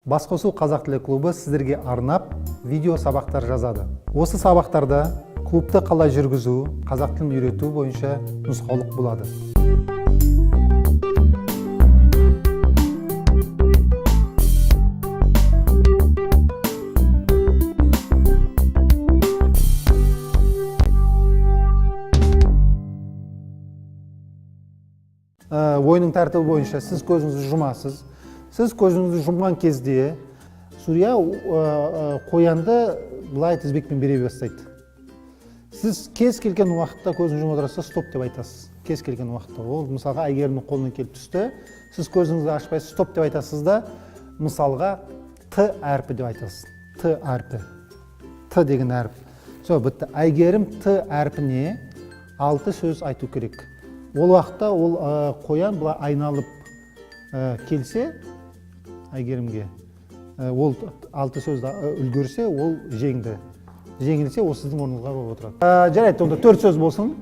Басқосу қазақ тілі клубы сіздерге арнап видео сабақтар жазады. Осы сабақтарда клубты қалай жүргізу, қазақ тілін үйрету бойынша нұсқаулық болады. Ойынның тәртібі бойынша сіз көзіңізді жұмасыз. Сіз көзіңізді жұмған кезде Сүрия қоянды былай тізбекпен бере бастайды. Сіз кез келген уақытта көзіңізді жұмып отырсыз, стоп деп айтасыз. Кез келген уақытта. Ол мысалға Әйгерімнің қолынан келіп түсті. Сіз көзіңізді ашпайсыз, стоп деп айтасыз да, мысалға Т әрпі деп айтасыз. Т әрпі. Т деген әріп. Сол бітті. Әйгерім Т әрпіне 6 сөз айту керек. Ол уақытта ол қоян бұлай айналып келсе, Әйгерімге, ол 6 сөзді үлгерсе, ол жеңді. Жеңілсе, ол сіздің орныңызға болып отырады. Жарайды, онда 4 сөз болсын.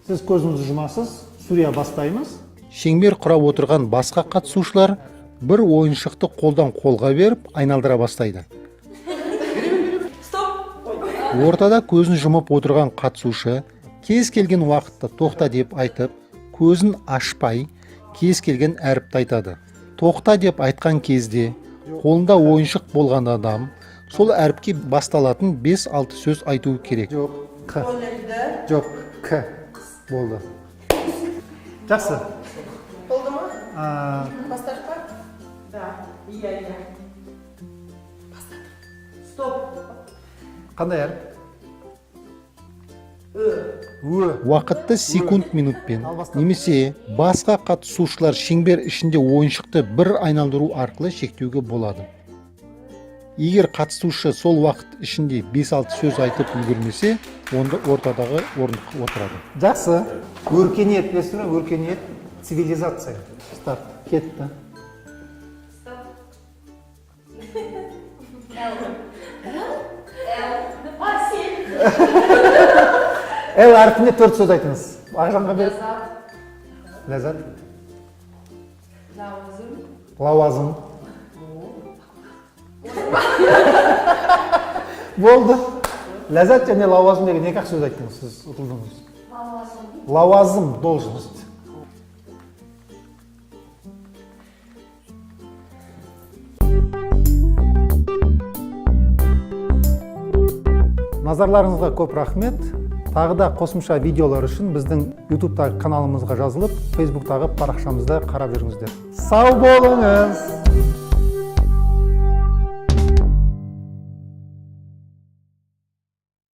Сіз көзіңізді жұмасыз, Сүрия бастаймыз. Шеңбер құрап отырған басқа қатысушылар бір ойыншықты қолдан қолға беріп, айналдыра бастайды. Ортада көзін жұмып отырған қатысушы кез келген уақытта тоқта деп айтып, көзін ашпай, кез келген әріпті айтады. Тоқта деп айтқан кезде, қолында ойыншық болған адам, сол әріпке басталатын 5-6 сөз айтуы керек. Жоқ, Қ. Жоқ, К. Болды. Жақсы. Болды ма? Бастадық па? Да. Иә. Бастадық. Стоп. Қандай әріп? Уақытты секунд минутпен, немесе басқа қатысушылар шеңбер ішінде ойыншықты бір айналдыру арқылы шектеуге болады. Егер қатысушы сол уақыт ішінде 5-6 сөз айтып үлгермесе, онда ортадағы орындыққа отырады. Жақсы. Өркениет, білесіз бе? Өркениет, цивилизация. Старт. Кетті. Л әрпіне 4 сөз айтыңыз. Ағжанға беріп. Ләззат. Лауазым. Болды. Ләззат және лауазым деген екі-ақ сөз айттыңыз, сіз ұтылдыңыз. Лауазым должность. Назарларыңызға көп рахмет. Тағы да қосымша видеолар үшін біздің YouTube-тағы каналымызға жазылып, Facebook-тағы парақшамызда қарап жүріңіздер. Сау болыңыз!